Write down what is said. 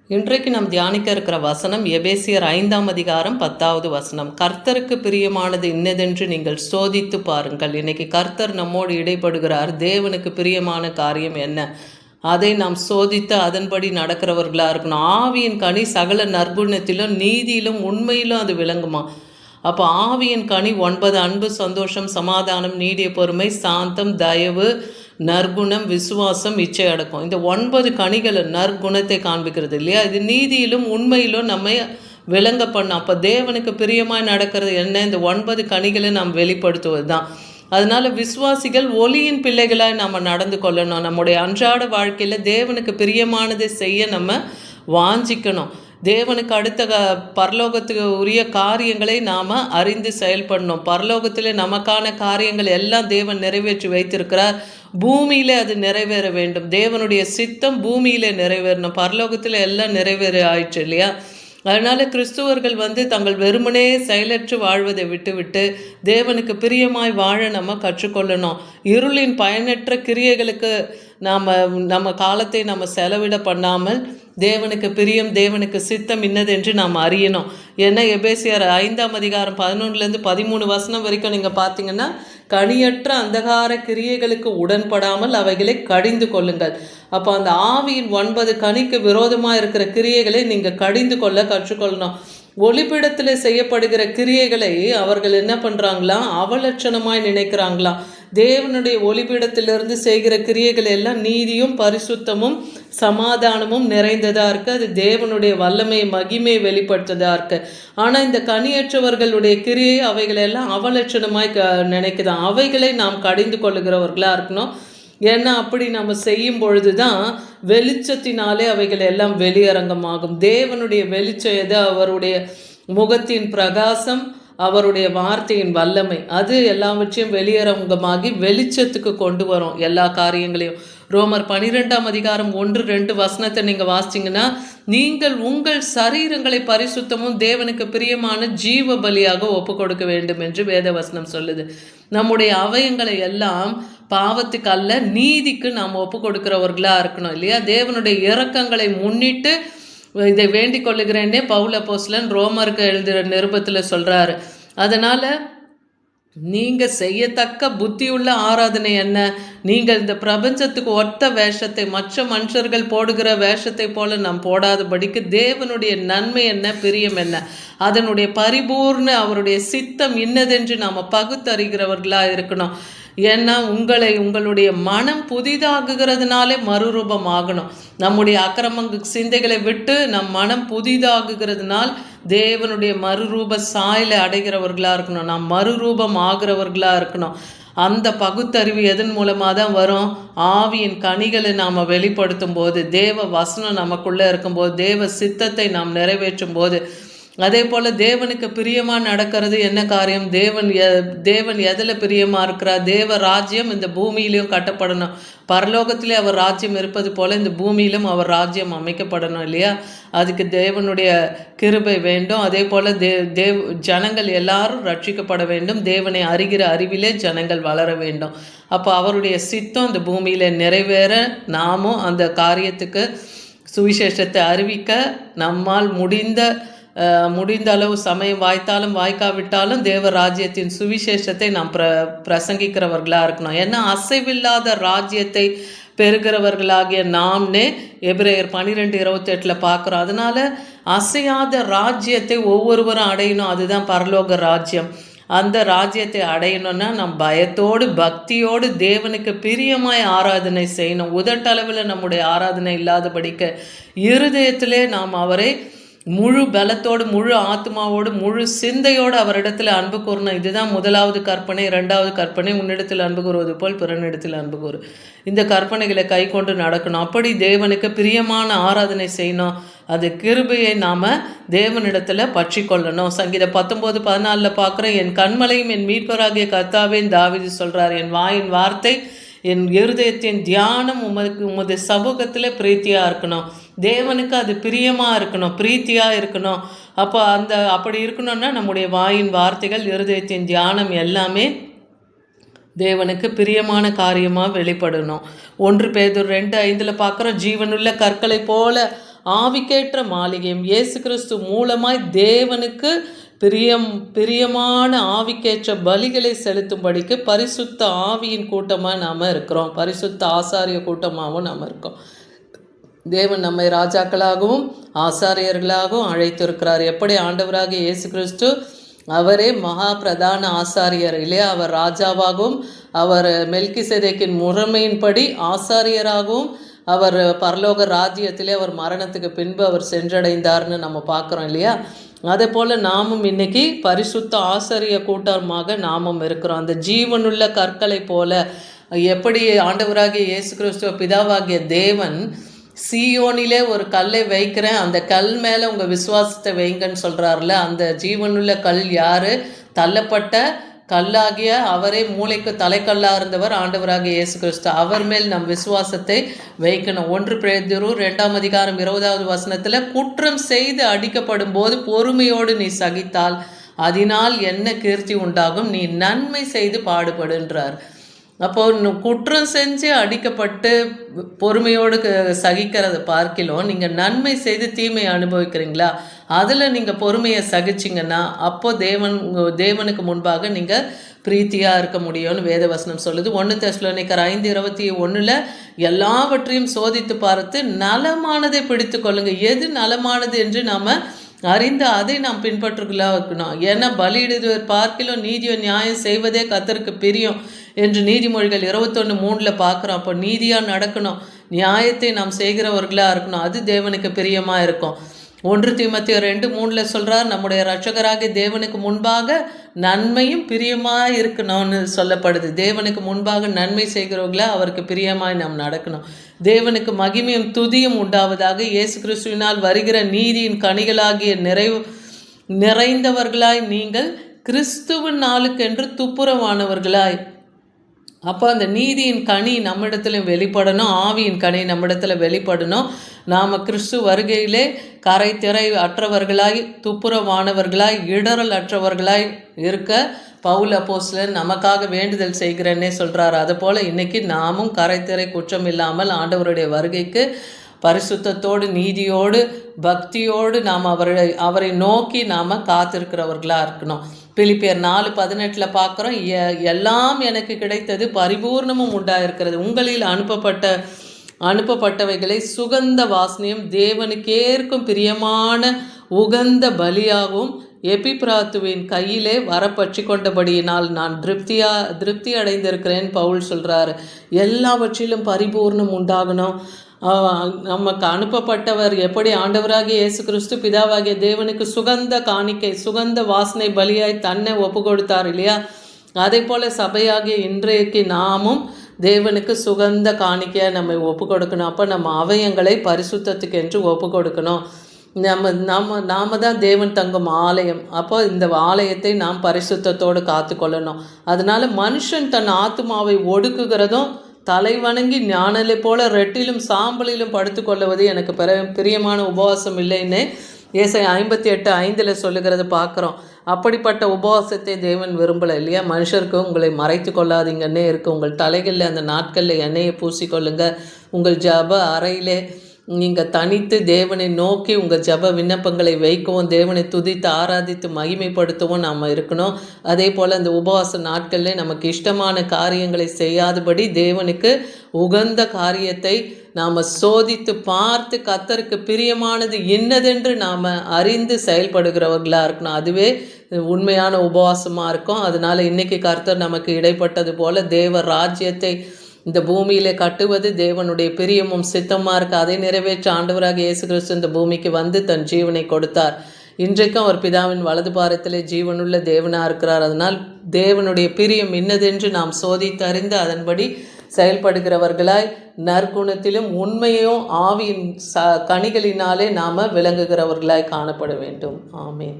இன்றைக்கு நாம் தியானிக்க இருக்கிற வசனம் எபேசியர் 5ஆம் அதிகாரம் 10வது வசனம். கர்த்தருக்கு பிரியமானது இன்னதென்று நீங்கள் சோதித்து பாருங்கள். இன்னைக்கு கர்த்தர் நம்மோடு இடைப்படுகிறார். தேவனுக்கு பிரியமான காரியம் என்ன, அதை நாம் சோதித்து அதன்படி நடக்கிறவர்களாக இருக்கணும். ஆவியின் கனி சகல நற்குணத்திலும் நீதியிலும் உண்மையிலும் அது விளங்குமா? அப்போ ஆவியின் கனி 9: அன்பு, சந்தோஷம், சமாதானம், நீடிய பொறுமை, சாந்தம், தயவு, நற்குணம், விசுவாசம், இச்சை அடக்கம். இந்த 9 கனிகள் நற்குணத்தை காண்பிக்கிறது இல்லையா? இது நீதியிலும் உண்மையிலும் நம்மை விளங்க பண்ண. அப்போ தேவனுக்கு பிரியமாய் நடக்கிறது என்ன? இந்த 9 கனிகளை நாம் வெளிப்படுத்துவது தான். அதனால விசுவாசிகள் ஒளியின் பிள்ளைகளாய் நம்ம நடந்து கொள்ளணும். நம்முடைய அன்றாட வாழ்க்கையில் தேவனுக்கு பிரியமானதை செய்ய நம்ம வாஞ்சிக்கணும். தேவனுக்கு அடுத்த பரலோகத்துக்கு உரிய காரியங்களை நாம் அறிந்து செயல்படணும். பரலோகத்தில் நமக்கான காரியங்கள் எல்லாம் தேவன் நிறைவேற்றி வைத்திருக்கிறார். பூமியிலே அது நிறைவேற வேண்டும். தேவனுடைய சித்தம் பூமியிலே நிறைவேறணும். பரலோகத்தில் எல்லாம் நிறைவேற ஆயிடுச்சு இல்லையா? அதனால் கிறிஸ்துவர்கள் தங்கள் வெறுமனே செயலற்று வாழ்வதை விட்டுவிட்டு தேவனுக்கு பிரியமாய் வாழ நம்ம கற்றுக்கொள்ளணும். இருளின் பயனற்ற கிரியைகளுக்கு நம்ம காலத்தை நம்ம செலவிட பண்ணாமல் தேவனுக்கு பிரியம், தேவனுக்கு சித்தம் இன்னதென்று நாம் அறியணும். ஏன்னா எபேசியர் 5ஆம் அதிகாரம் 11லேருந்து 13 வசனம் வரைக்கும் நீங்கள் பார்த்தீங்கன்னா, கனியற்ற அந்தகார கிரியைகளுக்கு உடன்படாமல் அவைகளை கடிந்து கொள்ளுங்கள். அப்போ அந்த ஆவியின் 9 கனிக்கு விரோதமாக இருக்கிற கிரியைகளை நீங்கள் கடிந்து கொள்ள கற்றுக்கொள்ளணும். ஒளிப்பிடத்தில் செய்யப்படுகிற கிரியைகளை அவர்கள் என்ன பண்ணுறாங்களாம்? அவலட்சணமாய் நினைக்கிறாங்களாம். தேவனுடைய ஒளிப்பிடத்திலிருந்து செய்கிற கிரியைகள் எல்லாம் நீதியும் பரிசுத்தமும் சமாதானமும் நிறைந்ததாக இருக்குது. அது தேவனுடைய வல்லமை மகிமை வெளிப்படுத்ததாக இருக்குது. ஆனால் இந்த கனியற்றவர்களுடைய கிரியை அவைகளெல்லாம் அவலட்சணமாய் நினைக்குதான். அவைகளை நாம் கடிந்து கொள்ளுகிறவர்களாக இருக்கணும். ஏன்னா அப்படி நம்ம செய்யும் பொழுது தான் வெளிச்சத்தினாலே அவைகள் எல்லாம் வெளியரங்கமாகும். தேவனுடைய வெளிச்சம் எது? அவருடைய முகத்தின் பிரகாசம், அவருடைய வார்த்தையின் வல்லமை. அது எல்லாவற்றையும் வெளியரங்கமாகி வெளிச்சத்துக்கு கொண்டு வரும் எல்லா காரியங்களையும். ரோமர் 12ஆம் அதிகாரம் 1-2 வசனத்தை நீங்கள் வாசிச்சிங்கன்னா, நீங்கள் உங்கள் சரீரங்களை பரிசுத்தமும் தேவனுக்கு பிரியமான ஜீவ பலியாக ஒப்பு கொடுக்க வேண்டும் என்று வேத வசனம் சொல்லுது. நம்முடைய அவயங்களை எல்லாம் பாவத்துக்கு அல்ல, நீதிக்கு நாம் ஒப்பு கொடுக்கிறவர்களாக இருக்கணும் இல்லையா? தேவனுடைய இரக்கங்களை முன்னிட்டு இதை வேண்டிக் கொள்ளுகிறேன்னே பவுல் அப்போஸ்தலன் ரோமருக்கு எழுதுகிற நிருபத்தில் சொல்கிறாரு. அதனால் நீங்கள் செய்யத்தக்க புத்தியுள்ள ஆராதனை என்ன? நீங்கள் இந்த பிரபஞ்சத்துக்கு ஒத்த வேஷத்தை, மற்ற மனுஷர்கள் போடுகிற வேஷத்தை போல நாம் போடாதபடிக்கு தேவனுடைய நன்மை என்ன, பிரியம் என்ன, அதனுடைய பரிபூர்ண அவருடைய சித்தம் இன்னதென்று நாம் பகுத்தறிகிறவர்களாக இருக்கணும். ஏன்னா உங்களுடைய மனம் புதிதாகுகிறதுனாலே மறுரூபம் ஆகணும். நம்முடைய அக்கிரம சிந்தைகளை விட்டு நம் மனம் புதிதாகுகிறதுனால் தேவனுடைய மறுரூப சாயலை அடைகிறவர்களாக இருக்கணும். நாம் மறுரூபம் ஆகிறவர்களாக இருக்கணும். அந்த பகுத்தறிவு எதன் மூலமாக தான் வரும்? ஆவியின் கனிகளை நாம் வெளிப்படுத்தும் போது, தேவ வசனம் நமக்குள்ளே இருக்கும்போது, தேவ சித்தத்தை நாம் நிறைவேற்றும் போது. அதே போல் தேவனுக்கு பிரியமாக நடக்கிறது என்ன காரியம்? தேவன் எதில் பிரியமாக இருக்கிறார்? தேவ ராஜ்யம் இந்த பூமியிலையும் கட்டப்படணும். பரலோகத்திலே அவர் ராஜ்யம் இருப்பது போல் இந்த பூமியிலும் அவர் ராஜ்யம் அமைக்கப்படணும் இல்லையா? அதுக்கு தேவனுடைய கிருபை வேண்டும். அதே போல் ஜனங்கள் எல்லாரும் ரட்சிக்கப்பட வேண்டும். தேவனை அறிகிற அறிவிலே ஜனங்கள் வளர வேண்டும். அப்போ அவருடைய சித்தம் இந்த பூமியில் நிறைவேற நாமும் அந்த காரியத்துக்கு சுவிசேஷத்தை அறிவிக்க நம்மால் முடிந்த அளவு சமயம் வாய்த்தாலும் வாய்க்காவிட்டாலும் தேவ ராஜ்யத்தின் சுவிசேஷத்தை நாம் பிரசங்கிக்கிறவர்களாக இருக்கணும். ஏன்னா அசைவில்லாத ராஜ்யத்தை பெறுகிறவர்களாகிய நாம்னே எபிரேயர் 12:28 பார்க்குறோம். அதனால் அசையாத ராஜ்யத்தை ஒவ்வொருவரும் அடையணும். அதுதான் பரலோக ராஜ்யம். அந்த ராஜ்யத்தை அடையணும்னா நம் பயத்தோடு பக்தியோடு தேவனுக்கு பிரியமாய் ஆராதனை செய்யணும். உதட்டளவில் நம்முடைய ஆராதனை இல்லாதபடிக்க இருதயத்திலே நாம் அவரை முழு பலத்தோடு, முழு ஆத்மாவோடு, முழு சிந்தையோடு அவரிடத்தில் அன்பு கூறணும். இதுதான் முதலாவது கற்பனை. 2வது கற்பனை, உன்னிடத்தில் அன்பு கூறுவது போல் பிறனிடத்தில் அன்பு கூறு. இந்த கற்பனைகளை கை கொண்டு நடக்கணும். அப்படி தேவனுக்கு பிரியமான ஆராதனை செய்யணும். அது கிருபையை நாம் தேவனிடத்தில் பற்றி கொள்ளணும். சங்கீதம் 19:14 பார்க்குறோம், என் கண்மலையும் என் மீட்பராகிய கர்த்தாவேன்னு தாவீது சொல்கிறார். என் வாயின் வார்த்தை, என் இருதயத்தின் தியானம் உமது சமூகத்தில் பிரீத்தியாக இருக்கணும். தேவனுக்கு அது பிரியமாக இருக்கணும், பிரீத்தியாக இருக்கணும். அப்போ அப்படி இருக்கணும்னா நம்முடைய வாயின் வார்த்தைகள், இருதயத்தின் தியானம் எல்லாமே தேவனுக்கு பிரியமான காரியமாக வெளிப்படணும். 1 பேதுரு 2:5 பார்க்குறோம், ஜீவனுள்ள கற்களை போல ஆவிக்கேற்ற மாளிகையும் இயேசு கிறிஸ்து மூலமாய் தேவனுக்கு பிரியமான ஆவிக்கேற்ற பலிகளை செலுத்தும்படிக்கு பரிசுத்த ஆவியின் கூட்டமாக நாம் இருக்கிறோம். பரிசுத்த ஆசாரிய கூட்டமாகவும் நாம் இருக்கோம். தேவன் நம்மை ராஜாக்களாகவும் ஆசாரியர்களாகவும் அழைத்திருக்கிறார். எப்படி ஆண்டவராக இயேசு கிறிஸ்து அவரே மகா பிரதான ஆசாரியர் இல்லையா, அவர் ராஜாவாகவும் அவர் மெல்கிசேதேக்கின் முறைமையின்படி ஆசாரியராகவும் அவர் பரலோக ராஜ்யத்திலே அவர் மரணத்துக்கு பின்பு அவர் சென்றடைந்தார்னு நம்ம பார்க்குறோம் இல்லையா. அதே போல் நாமும் இன்னைக்கு பரிசுத்த ஆசாரிய கூட்டமாக நாமும் இருக்கிறோம். அந்த ஜீவனுள்ள கற்களை போல எப்படி ஆண்டவராகிய இயேசு கிறிஸ்துவ பிதாவாகிய தேவன் சீயோனிலே ஒரு கல்லை வைக்கிறேன், அந்த கல் மேலே உங்கள் விசுவாசத்தை வைங்கன்னு சொல்கிறார்ல, அந்த ஜீவனுள்ள கல் யார்? தள்ளப்பட்ட கல்லாகிய அவரே மூளைக்கு தலைக்கல்லாக இருந்தவர் ஆண்டவராகிய இயேசு கிறிஸ்து. அவர் மேல் நம் விசுவாசத்தை வைக்கணும். 1 பேதுரு 2:20 குற்றம் செய்து அடிக்கப்படும் போது பொறுமையோடு நீ சகித்தால் அதனால் என்ன கீர்த்தி உண்டாகும், நீ நன்மை செய்து பாடுபடுன்றார். அப்போது குற்றம் செஞ்சு அடிக்கப்பட்டு பொறுமையோடு சகிக்கிறத பார்க்கிலும் நீங்கள் நன்மை செய்து தீமையை அனுபவிக்கிறீங்களா, அதில் நீங்கள் பொறுமையை சகிச்சிங்கன்னா அப்போது தேவனுக்கு முன்பாக நீங்கள் பிரீத்தியாக இருக்க முடியும்னு வேதவசனம் சொல்லுது. 1 தெசலோனிக்கர் 5:21 எல்லாவற்றையும் சோதித்து பார்த்து நலமானதை பிடித்து கொள்ளுங்கள். எது நலமானது என்று நாம் அறிந்து அதை நாம் பின்பற்றுகளாக இருக்கணும். ஏன்னா பலியிடுவதை பார்க்கிலும் நீதியோ நியாயம் செய்வதே கர்த்தருக்கு பிரியம் என்று நீதிமொழிகள் 21:3 பார்க்குறோம். அப்போ நீதியாக நடக்கணும், நியாயத்தை நாம் செய்கிறவர்களாக இருக்கணும், அது தேவனுக்கு பிரியமாக இருக்கும். 1 தீமோத்தேயு 2:3 சொல்கிறார், நம்முடைய இரட்சகராகிய தேவனுக்கு முன்பாக நன்மையும் பிரியமாக இருக்கணும்னு சொல்லப்படுது. தேவனுக்கு முன்பாக நன்மை செய்கிறவர்களா அவருக்கு பிரியமாய் நாம் நடக்கணும். தேவனுக்கு மகிமையும் துதியும் உண்டாவதாக. இயேசு கிறிஸ்துவினால் வருகிற நீதியின் கனிகளாகிய நிறைந்தவர்களாய் நீங்கள் கிறிஸ்துவின் நாளுக்கென்று துப்புரவானவர்களாய். அப்போ அந்த நீதியின் கனி நம்மிடத்தில் வெளிப்படணும், ஆவியின் கனி நம்மிடத்தில் வெளிப்படணும். நாம் கிறிஸ்து வருகையிலே கரை திரை அற்றவர்களாய் துப்புரவானவர்களாய் இடரல் அற்றவர்களாய் இருக்க பவுல் அப்போஸ்தலன் நமக்காக வேண்டுதல் செய்கிறேன்னே சொல்கிறார். அதுபோல் இன்றைக்கி நாமும் கரை திரை குற்றம் இல்லாமல் ஆண்டவருடைய வருகைக்கு பரிசுத்தத்தோடு நீதியோடு பக்தியோடு நாம் அவரை நோக்கி நாம் காத்திருக்கிறவர்களாக இருக்கணும். பிலிப்பியர் 4:18 பார்க்குறோம், எல்லாம் எனக்கு கிடைத்தது, பரிபூர்ணமும் உண்டாயிருக்கிறது. உங்களில் அனுப்பப்பட்டவைகளை சுகந்த வாசனையும் தேவனுக்கேற்கும் பிரியமான உகந்த பலியாகவும் எபிப்ராத்துவின் கையிலே வரப்பற்றி கொண்டபடியினால் நான் திருப்தி அடைந்திருக்கிறேன் பவுல் சொல்கிறாரு. எல்லாவற்றிலும் பரிபூர்ணம் உண்டாகணும். நமக்கு அனுப்பப்பட்டவர் எப்படி ஆண்டவராகிய இயேசு கிறிஸ்து பிதாவாகிய தேவனுக்கு சுகந்த காணிக்கை சுகந்த வாசனை பலியாய் தன்னை ஒப்பு கொடுத்தார் இல்லையா, அதே போல் சபையாகிய இன்றைக்கு நாமும் தேவனுக்கு சுகந்த காணிக்கையாக நம்ம ஒப்பு கொடுக்கணும். அப்போ நம்ம அவயங்களை பரிசுத்தத்துக்கு என்று ஒப்பு கொடுக்கணும். நாம தான் தேவன் தங்கும் ஆலயம். அப்போ இந்த ஆலயத்தை நாம் பரிசுத்தத்தோடு காத்து கொள்ளணும். அதனால மனுஷன் தன் ஆத்துமாவை ஒடுக்குகிறதும் தலை வணங்கி ஞானலை போல ரெட்டிலும் சாம்பலிலும் படுத்து கொள்ளுவது எனக்கு பிரியமான உபவாசம் இல்லைன்னு ஏசாயா 58:5 சொல்லுகிறது பார்க்குறோம். அப்படிப்பட்ட உபவாசத்தை தேவன் விரும்பலை இல்லையா. மனுஷருக்கு உங்களை மறைத்து கொள்ளாதீங்கன்னே இருக்குது. உங்கள் தலைகளில் அந்த நாட்களில் எண்ணெயை பூசிக்கொள்ளுங்க. உங்கள் ஜப அறையிலே நீங்கள் தனித்து தேவனை நோக்கி உங்கள் ஜப விண்ணப்பங்களை வைக்கவும் தேவனை துதித்து ஆராதித்து மகிமைப்படுத்தவும் நாம் இருக்கணும். அதே போல் அந்த உபவாச நாட்களில் நமக்கு இஷ்டமான காரியங்களை செய்யாதபடி தேவனுக்கு உகந்த காரியத்தை நாம் சோதித்து பார்த்து கர்த்தருக்கு பிரியமானது இன்னதென்று நாம் அறிந்து செயல்படுகிறவர்களாக இருக்கணும். அதுவே உண்மையான உபவாசமாக இருக்கும். அதனால் இன்றைக்கி கர்த்தர் நமக்கு இடைப்பட்டது போல் தேவ ராஜ்யத்தை இந்த பூமியில் கட்டுவது தேவனுடைய பிரியமும் சித்தமாக இருக்குது. அதை நிறைவேற்ற ஆண்டவராக இயேசு கிறிஸ்து இந்த பூமிக்கு வந்து தன் ஜீவனை கொடுத்தார். இன்றைக்கும் அவர் பிதாவின் வலது பாரத்திலே ஜீவனுள்ள தேவனாக இருக்கிறார். அதனால் தேவனுடைய பிரியம் இன்னதென்று நாம் சோதித்தறிந்து அதன்படி செயல்படுகிறவர்களாய் நற்குணத்திலும் உண்மையும் ஆவியின் கனிகளினாலே நாம் விளங்குகிறவர்களாய் காணப்பட வேண்டும். ஆமென்.